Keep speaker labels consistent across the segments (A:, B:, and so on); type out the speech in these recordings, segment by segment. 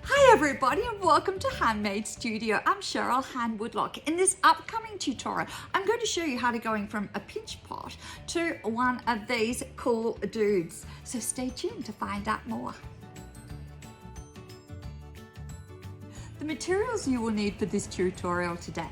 A: Hi everybody and welcome to Hann-Made Studio. I'm Cheryl Hann-Woodlock. In this upcoming tutorial, I'm going to show you how to go from a pinch pot to one of these cool dudes. So stay tuned to find out more. The materials you will need for this tutorial today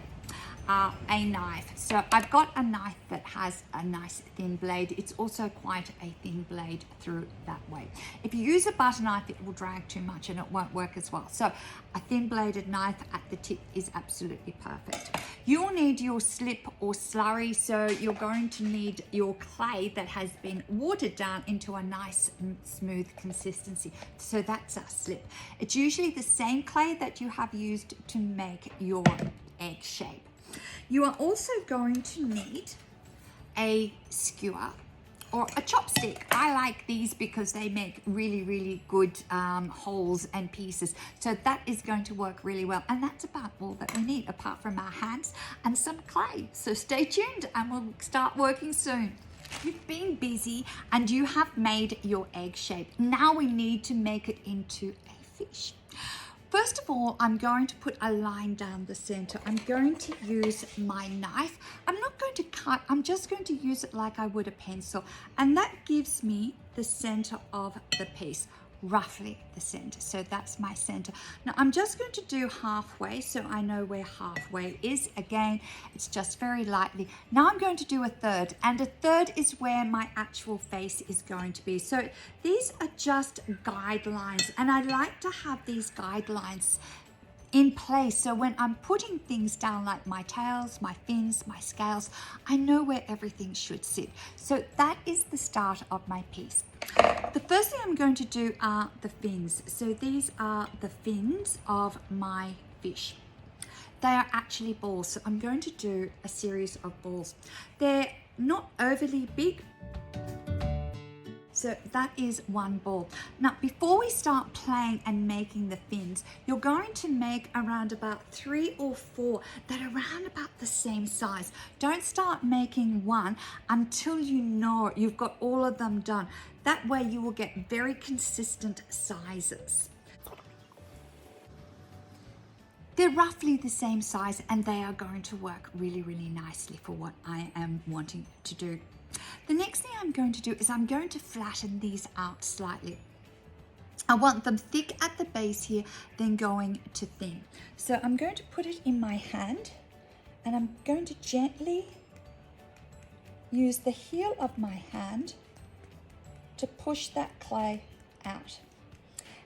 A: are a knife. So I've got a knife that has a nice thin blade. It's also quite a thin blade through that way. If you use a butter knife, it will drag too much and it won't work as well. So a thin bladed knife at the tip is absolutely perfect. You'll need your slip or slurry. So you're going to need your clay that has been watered down into a nice smooth consistency. So that's a slip. It's usually the same clay that you have used to make your egg shape. You are also going to need a skewer or a chopstick. I like these because they make really good holes and pieces. So that is going to work really well. And that's about all that we need apart from our hands and some clay. So stay tuned and we'll start working soon. You've been busy and you have made your egg shape. Now we need to make it into a fish. First of all, I'm going to put a line down the center. I'm going to use my knife. I'm not going to cut, I'm just going to use it like I would a pencil. And that gives me the center of the piece, roughly the center. So that's my center. Now I'm just going to do halfway so I know where halfway is. Again, it's just very lightly. Now I'm going to do a third, and a third is where my actual face is going to be. So these are just guidelines, and I like to have these guidelines in place so when I'm putting things down like my tails, my fins, my scales, I know where everything should sit. So that is the start of my piece. The first thing I'm going to do are the fins. So these are the fins of my fish. They are actually balls. So I'm going to do a series of balls. They're not overly big. So that is one ball. Now, before we start playing and making the fins, you're going to make around about 3 or 4 that are around about the same size. Don't start making one until you know you've got all of them done. That way you will get very consistent sizes. They're roughly the same size and they are going to work really nicely for what I am wanting to do. The next thing I'm going to do is I'm going to flatten these out slightly. I want them thick at the base here, then going to thin. So I'm going to put it in my hand and I'm going to gently use the heel of my hand to push that clay out.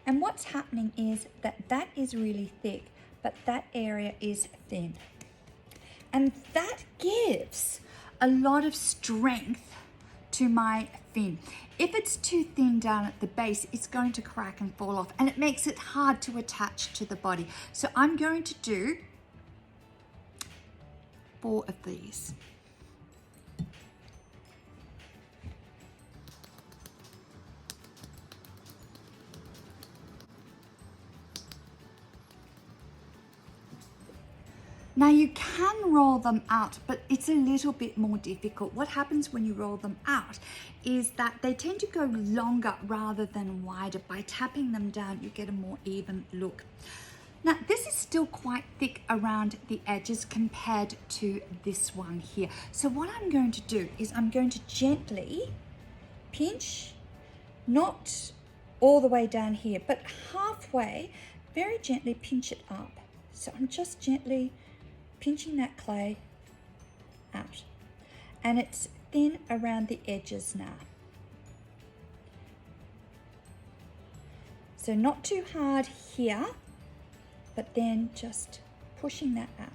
A: And what's happening is that is really thick, but that area is thin. And that gives a lot of strength to my fin. If it's too thin down at the base, it's going to crack and fall off, and it makes it hard to attach to the body. So I'm going to do 4 of these. Now you can roll them out, but it's a little bit more difficult. What happens when you roll them out is that they tend to go longer rather than wider. By tapping them down, you get a more even look. Now this is still quite thick around the edges compared to this one here. So what I'm going to do is I'm going to gently pinch, not all the way down here, but halfway, very gently pinch it up. So I'm just gently pinching that clay out, and it's thin around the edges now. So not too hard here, but then just pushing that out.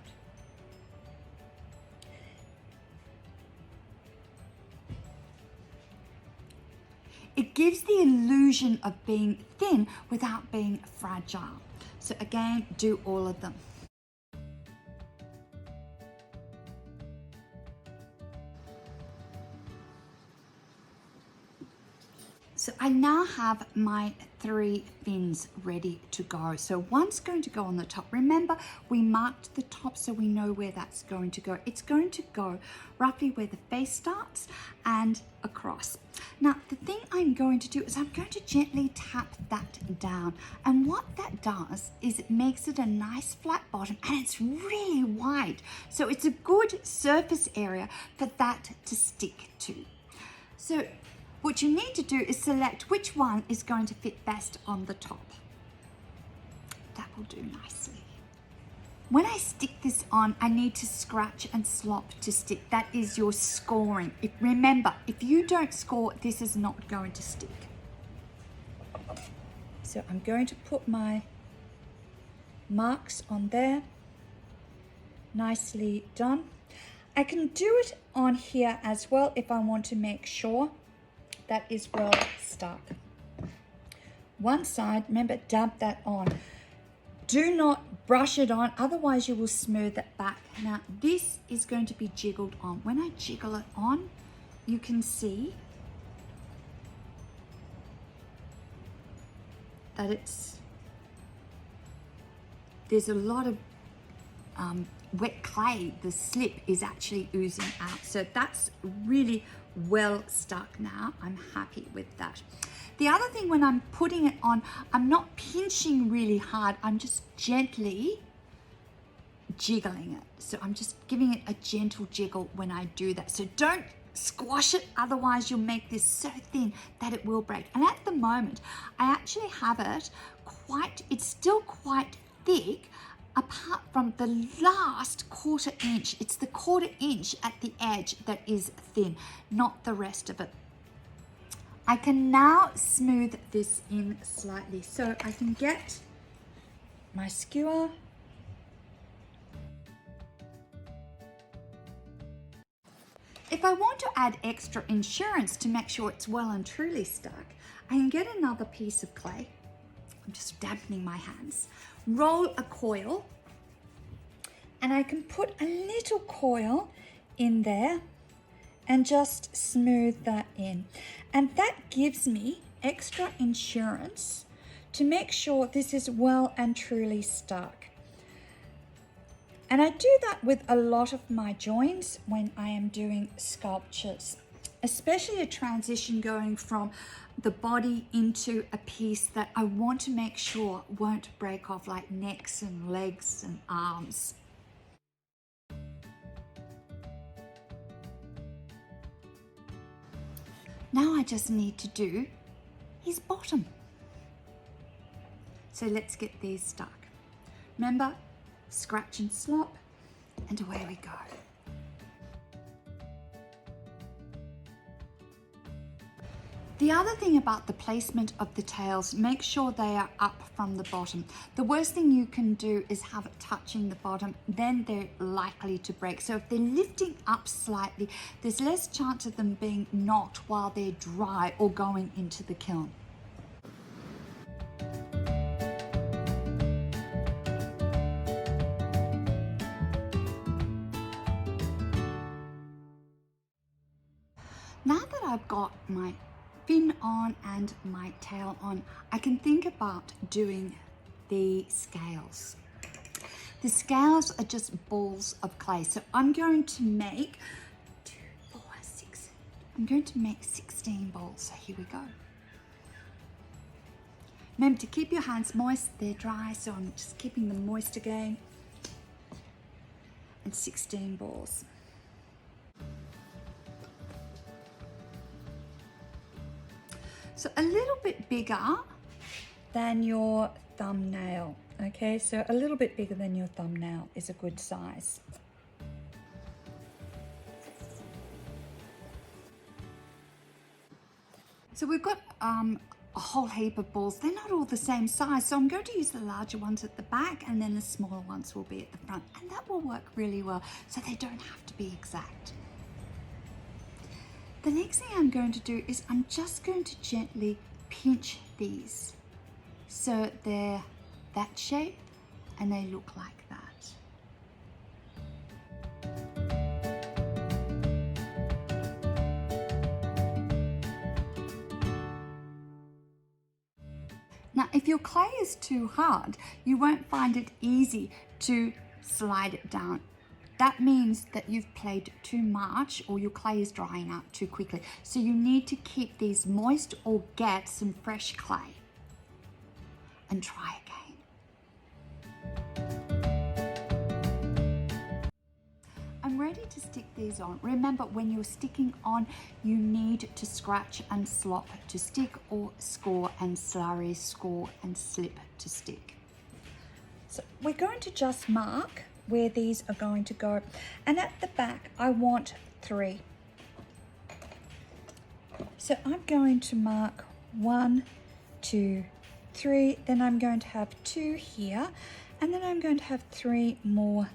A: It gives the illusion of being thin without being fragile. So again, do all of them. So I now have my 3 fins ready to go. So one's going to go on the top. Remember, we marked the top so we know where that's going to go. It's going to go roughly where the face starts and across. Now, the thing I'm going to do is I'm going to gently tap that down. And what that does is it makes it a nice flat bottom, and it's really wide. So it's a good surface area for that to stick to. So what you need to do is select which one is going to fit best on the top. That will do nicely. When I stick this on, I need to scratch and slop to stick. That is your scoring. Remember, if you don't score, this is not going to stick. So I'm going to put my marks on there. Nicely done. I can do it on here as well if I want to make sure that is well stuck. One side, remember, dab that on. Do not brush it on, otherwise you will smooth it back. Now this is going to be jiggled on. When I jiggle it on, you can see that there's a lot of wet clay. The slip is actually oozing out. So that's really well stuck now. I'm happy with that. The other thing, when I'm putting it on, I'm not pinching really hard. I'm just gently jiggling it. So I'm just giving it a gentle jiggle when I do that. So don't squash it, otherwise you'll make this so thin that it will break. And at the moment, I actually have it it's still quite thick, apart from the last 1/4 inch. It's the 1/4 inch at the edge that is thin, not the rest of it. I can now smooth this in slightly. So I can get my skewer. If I want to add extra insurance to make sure it's well and truly stuck, I can get another piece of clay. I'm just dampening my hands. Roll a coil, and I can put a little coil in there and just smooth that in. And that gives me extra insurance to make sure this is well and truly stuck. And I do that with a lot of my joins when I am doing sculptures, especially a transition going from the body into a piece that I want to make sure won't break off, like necks and legs and arms. Now I just need to do his bottom. So let's get these stuck. Remember, scratch and slop, and away we go. The other thing about the placement of the tails, make sure they are up from the bottom. The worst thing you can do is have it touching the bottom, then they're likely to break. So if they're lifting up slightly, there's less chance of them being knocked while they're dry or going into the kiln. Now that I've got my fin on and my tail on, I can think about doing the scales. The scales are just balls of clay. So I'm going to make 2, 4, 6. I'm going to make 16 balls. So here we go. Remember to keep your hands moist. They're dry, so I'm just keeping them moist again. And 16 balls. So a little bit bigger than your thumbnail, okay? So a little bit bigger than your thumbnail is a good size. So we've got a whole heap of balls. They're not all the same size, so I'm going to use the larger ones at the back, and then the smaller ones will be at the front, and that will work really well, so they don't have to be exact. The next thing I'm going to do is I'm just going to gently pinch these so they're that shape and they look like that. Now, if your clay is too hard, you won't find it easy to slide it down. That means that you've played too much or your clay is drying out too quickly. So you need to keep these moist or get some fresh clay and try again. I'm ready to stick these on. Remember, when you're sticking on, you need to scratch and slop to stick, or score and slurry, score and slip to stick. So we're going to just mark where these are going to go, and at the back I want 3. So I'm going to mark 1, 2, 3, then I'm going to have 2 here, and then I'm going to have 3 more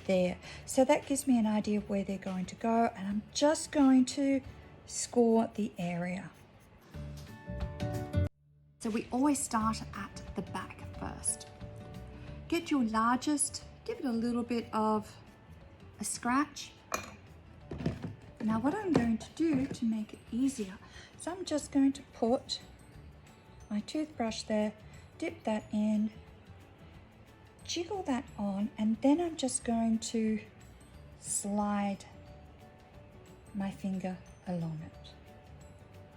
A: there. So that gives me an idea of where they're going to go, and I'm just going to score the area. So we always start at the back first. Get your largest, give it a little bit of a scratch. Now what I'm going to do to make it easier is I'm just going to put my toothbrush there, dip that in, jiggle that on, and then I'm just going to slide my finger along it.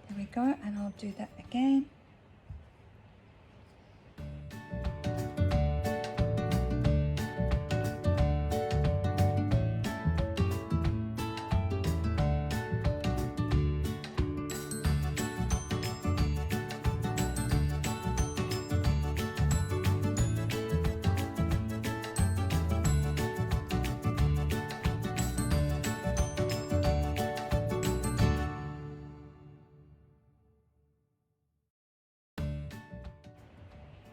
A: There we go, and I'll do that again.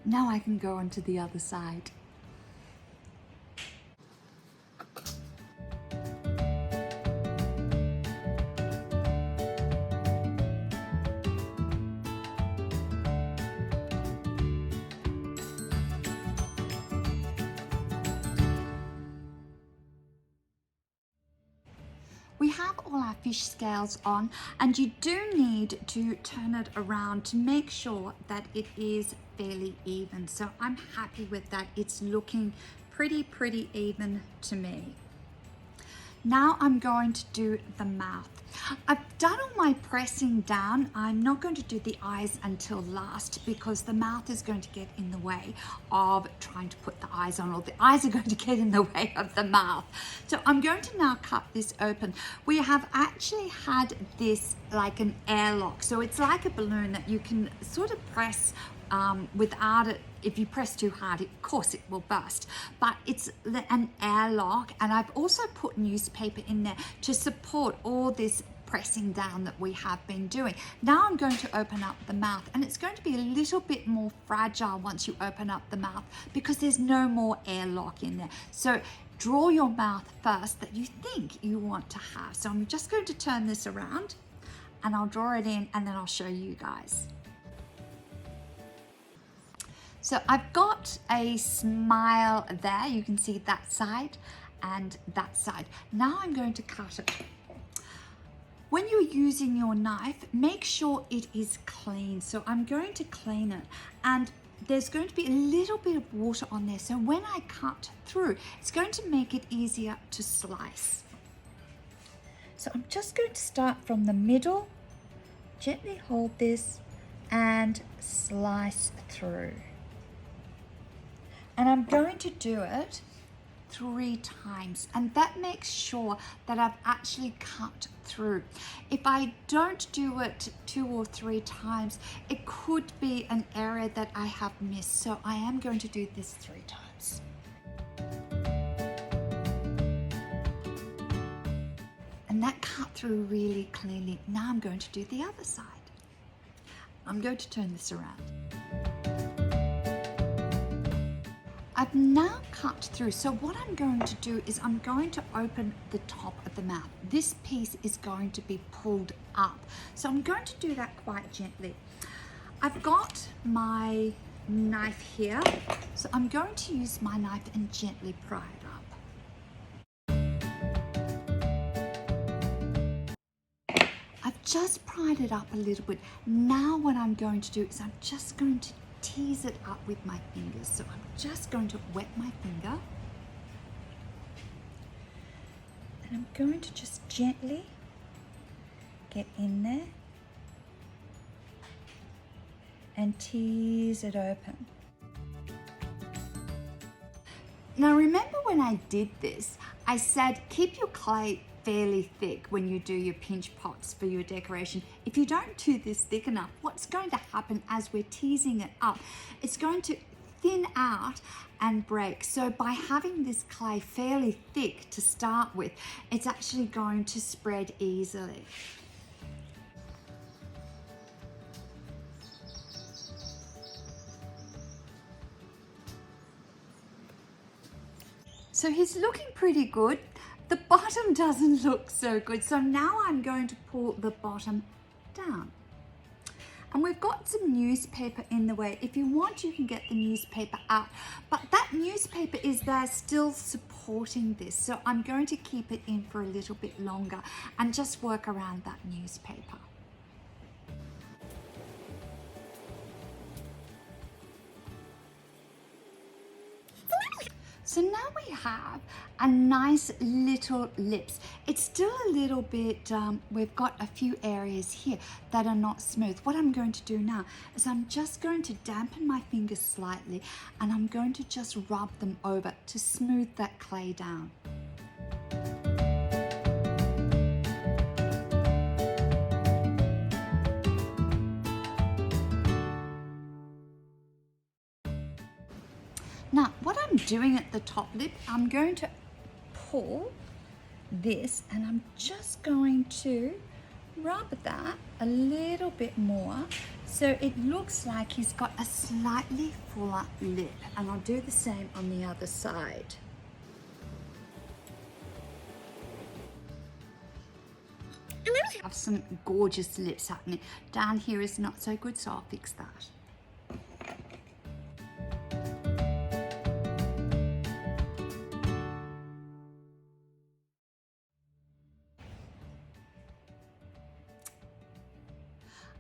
A: Now I can go on to the other side. We have all our fish scales on, and you do need to turn it around to make sure that it is fairly even. So I'm happy with that. It's looking pretty even to me. Now I'm going to do the mouth. I've done all my pressing down. I'm not going to do the eyes until last because the mouth is going to get in the way of trying to put the eyes on, or the eyes are going to get in the way of the mouth. So I'm going to now cut this open. We have actually had this like an airlock. So it's like a balloon that you can sort of press without it. If you press too hard, of course it will burst, but it's an airlock, and I've also put newspaper in there to support all this pressing down that we have been doing. Now I'm going to open up the mouth, and it's going to be a little bit more fragile once you open up the mouth because there's no more airlock in there. So draw your mouth first that you think you want to have. So I'm just going to turn this around and I'll draw it in, and then I'll show you guys. So I've got a smile there. You can see that side and that side. Now I'm going to cut it. When you're using your knife, make sure it is clean. So I'm going to clean it, and there's going to be a little bit of water on there. So when I cut through, it's going to make it easier to slice. So I'm just going to start from the middle, gently hold this and slice through. And I'm going to do it 3 times, and that makes sure that I've actually cut through. If I don't do it 2 or 3 times, it could be an area that I have missed. So I am going to do this 3 times. And that cut through really cleanly. Now I'm going to do the other side. I'm going to turn this around. I've now cut through. So what I'm going to do is I'm going to open the top of the mouth. This piece is going to be pulled up. So I'm going to do that quite gently. I've got my knife here. So I'm going to use my knife and gently pry it up. I've just pried it up a little bit. Now what I'm going to do is I'm just going to tease it up with my fingers. So I'm just going to wet my finger. And I'm going to just gently get in there and tease it open. Now remember when I did this, I said keep your clay fairly thick when you do your pinch pots for your decoration. If you don't do this thick enough, what's going to happen as we're teasing it up, it's going to thin out and break. So by having this clay fairly thick to start with, it's actually going to spread easily. So he's looking pretty good. The bottom doesn't look so good. So now I'm going to pull the bottom down. And we've got some newspaper in the way. If you want, you can get the newspaper out. But that newspaper is there still supporting this. So I'm going to keep it in for a little bit longer and just work around that newspaper. So now we have a nice little lips. It's still a little bit, we've got a few areas here that are not smooth. What I'm going to do now is I'm just going to dampen my fingers slightly and I'm going to just rub them over to smooth that clay down. Now, what I'm doing at the top lip, I'm going to pull this and I'm just going to rub that a little bit more so it looks like he's got a slightly fuller lip. And I'll do the same on the other side. I have some gorgeous lips happening. Down here is not so good, so I'll fix that.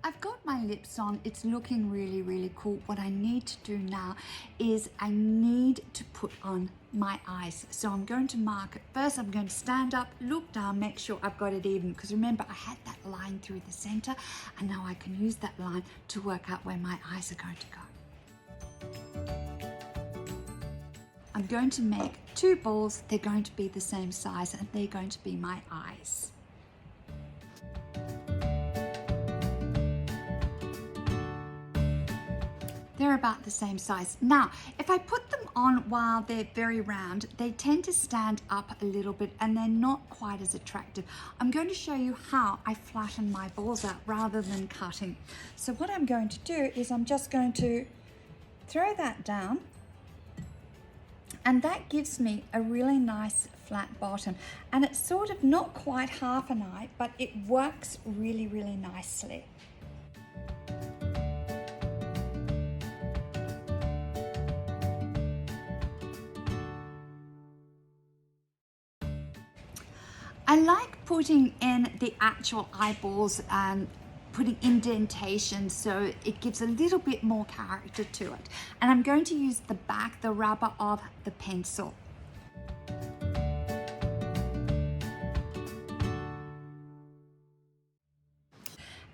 A: I've got my lips on, it's looking really, really cool. What I need to do now is I need to put on my eyes. So I'm going to mark it. First, I'm going to stand up, look down, make sure I've got it even. Because remember, I had that line through the center and now I can use that line to work out where my eyes are going to go. I'm going to make two balls. They're going to be the same size and they're going to be my eyes. They're about the same size. Now, if I put them on while they're very round, they tend to stand up a little bit and they're not quite as attractive. I'm going to show you how I flatten my balls out rather than cutting. So what I'm going to do is I'm just going to throw that down and that gives me a really nice flat bottom. And it's sort of not quite half an eye, but it works really, really nicely. I like putting in the actual eyeballs and putting indentations so it gives a little bit more character to it. And I'm going to use the back, the rubber of the pencil.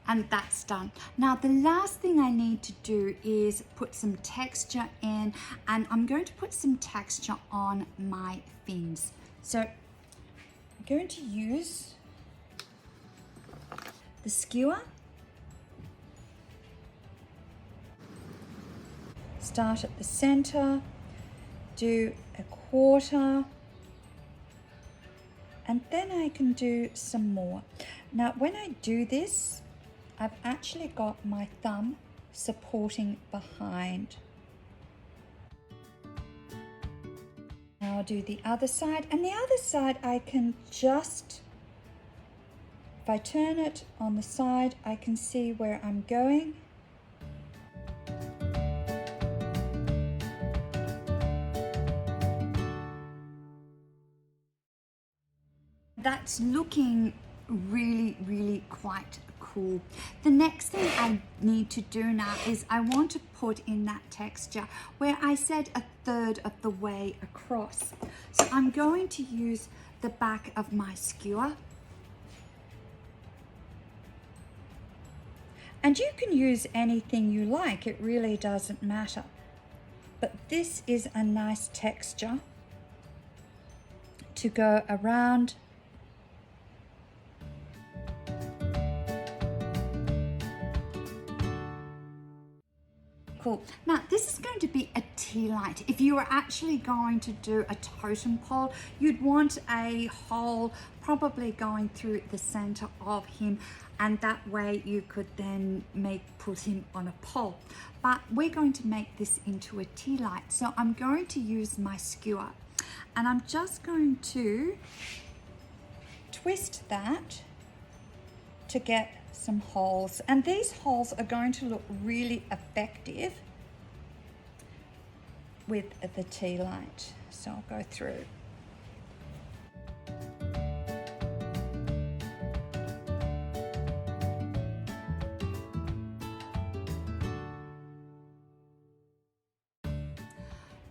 A: And that's done. Now the last thing I need to do is put some texture in, and I'm going to put some texture on my fins. So I'm going to use the skewer. Start at the center, do a quarter, and then I can do some more. Now when I do this, I've actually got my thumb supporting behind. Now I'll do the other side, and the other side I can just, if I turn it on the side, I can see where I'm going. That's looking really, really quite cool. The next thing I need to do now is I want to put in that texture where I said 1/3 of the way across. So I'm going to use the back of my skewer. And you can use anything you like, it really doesn't matter. But this is a nice texture to go around. Cool. Now this is going to be a tea light. If you were actually going to do a totem pole, you'd want a hole probably going through the center of him, and that way you could then put him on a pole. But we're going to make this into a tea light. So I'm going to use my skewer and I'm just going to twist that to get some holes, and these holes are going to look really effective with the tea light. So I'll go through.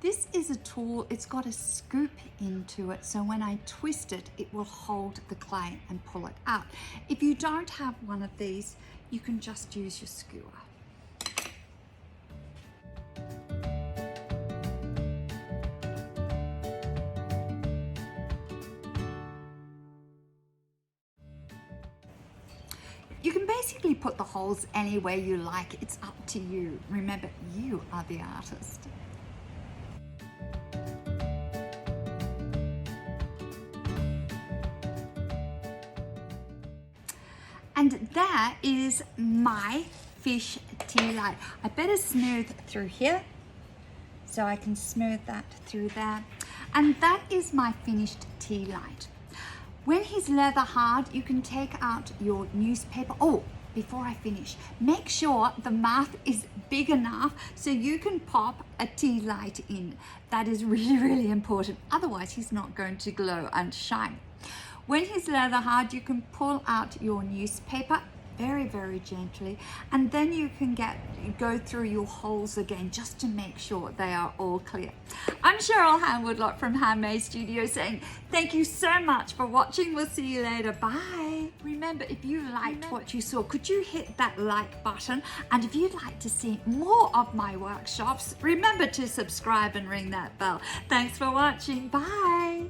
A: This is a tool, it's got a scoop into it, so when I twist it, it will hold the clay and pull it out. If you don't have one of these, you can just use your skewer. You can basically put the holes anywhere you like, it's up to you. Remember, you are the artist. And that is my fish tea light. I better smooth through here, so I can smooth that through there. And that is my finished tea light. When he's leather hard, you can take out your newspaper. Oh, before I finish, make sure the mouth is big enough so you can pop a tea light in. That is really, really important. Otherwise, he's not going to glow and shine. When he's leather hard, you can pull out your newspaper very, very gently, and then you can go through your holes again just to make sure they are all clear. I'm Cheryl Hann-Woodlock from Hann-Made Studio saying thank you so much for watching. We'll see you later. Bye. Remember, if you liked what you saw, could you hit that like button? And if you'd like to see more of my workshops, remember to subscribe and ring that bell. Thanks for watching. Bye.